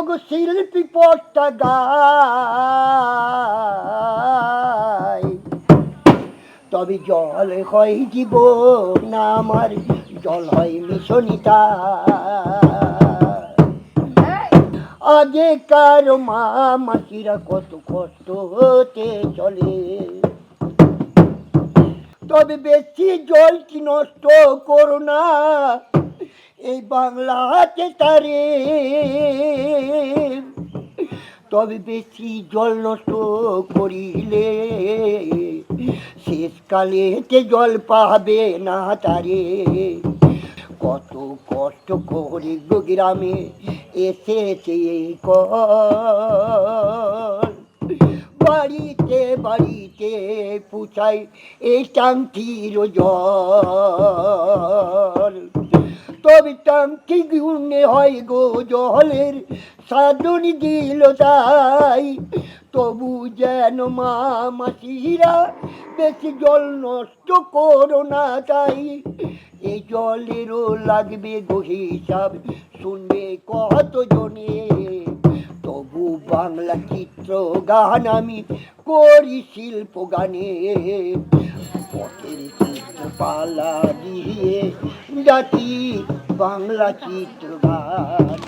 গো শিল্পী পটটা গায়, তবে জল হয় জীবন আমার, জল হয় মিশনিতা। আগেকার মা মাসিরা কত কষ্ট হতে চলে, তবে বেশি জল কি নষ্ট করো না এই বাংলাতে তারে, তবে বেশি জল নষ্ট করিলে শেষকালেতে জল পাবে না তারে। কত কষ্ট করে গ্রামে এসেছে এই কল, বাড়িতে বাড়িতে পুছাই এই টাঙ্কির জল, তবে টাঙ্কি গুণে হয় গো জলের সাধনী দিল তাই, তবু যেন মা মাসিরা বেশি জল নষ্ট করো না তাই। এই জলেরও লাগবে গো হিসাব শুনবে কত জনে, তবু বাংলা চিত্র গান আমি করি শিল্প গানে, পথের চিত্রপালা দিয়ে জাতি বাংলা চিত্র গান।